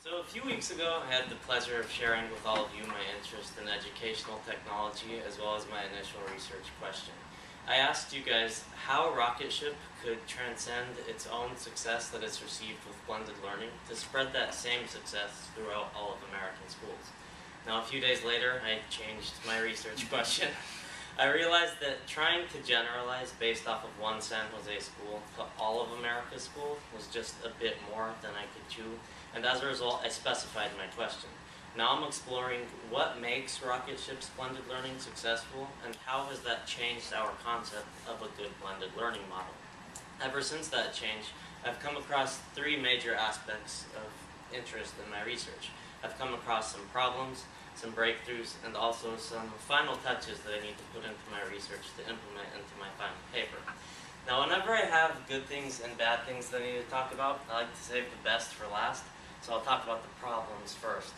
So a few weeks ago, I had the pleasure of sharing with all of you my interest in educational technology as well as my initial research question. I asked you guys how a rocket ship could transcend its own success that it's received with blended learning to spread that same success throughout all of American schools. Now a few days later, I changed my research question. I realized that trying to generalize based off of one San Jose school to all of America's schools was just a bit more than I could chew, and as a result, I specified my question. Now I'm exploring what makes rocket ship's blended learning successful, and how has that changed our concept of a good blended learning model. Ever since that change, I've come across three major aspects of interest in my research. I've come across some problems, some breakthroughs, and also some final touches that I need to put into my research to implement into my final paper. Now, whenever I have good things and bad things that I need to talk about, I like to save the best for last, so I'll talk about the problems first.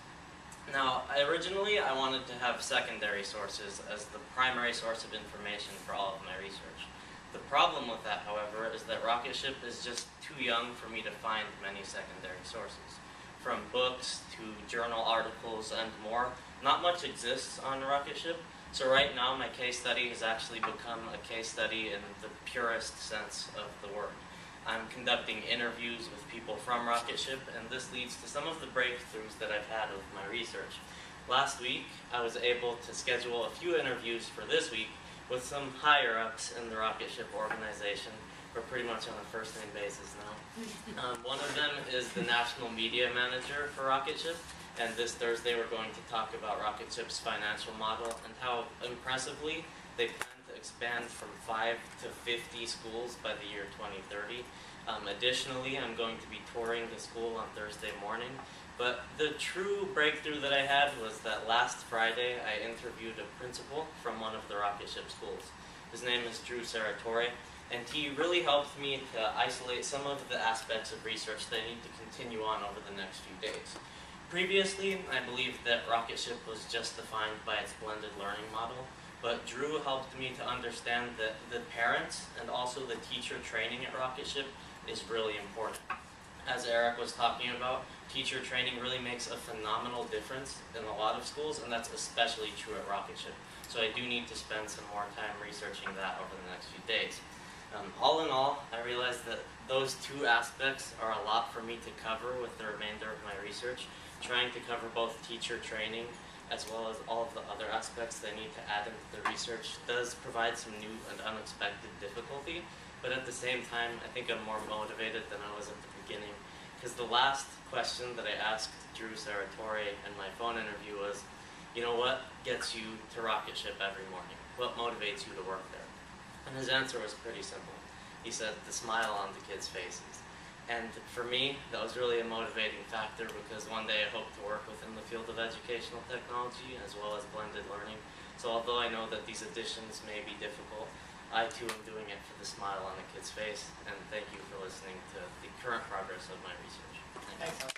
Now, originally I wanted to have secondary sources as the primary source of information for all of my research. The problem with that, however, is that rocket ship is just too young for me to find many secondary sources. From books to journal articles and more, not much exists on rocket ship, so right now my case study has actually become a case study in the purest sense of the word. I'm conducting interviews with people from rocket ship, and this leads to some of the breakthroughs that I've had with my research. Last week, I was able to schedule a few interviews for this week with some higher-ups in the rocket ship organization. We're pretty much on a first-name basis now. One of them is the National Media Manager for Rocket Ship, and this Thursday we're going to talk about Rocket Ship's financial model and how impressively they plan to expand from 5 to 50 schools by the year 2030. Additionally, I'm going to be touring the school on Thursday morning, but the true breakthrough that I had was that last Friday I interviewed a principal from one of the Rocket Ship schools. His name is Drew Saratory, and he really helped me to isolate some of the aspects of research that I need to continue on over the next few days. Previously, I believed that rocket ship was just defined by its blended learning model, but Drew helped me to understand that the parents and also the teacher training at rocket ship is really important. As Eric was talking about, teacher training really makes a phenomenal difference in a lot of schools, and that's especially true at rocket ship. So I do need to spend some more time researching that over the next few days. All in all, I realized that those two aspects are a lot for me to cover with the remainder of my research. Trying to cover both teacher training as well as all of the other aspects that I need to add into the research does provide some new and unexpected difficulty, but at the same time, I think I'm more motivated than I was at the beginning, because the last question that I asked Drew Saratory in my phone interview was, you know, what gets you to rocket ship every morning? What motivates you to work there? And his answer was pretty simple. He said, the smile on the kids' faces. And for me, that was really a motivating factor, because one day I hope to work within the field of educational technology as well as blended learning. So although I know that these additions may be difficult, I too am doing it for the smile on the kid's face. And thank you for listening to the current progress of my research. Thank you.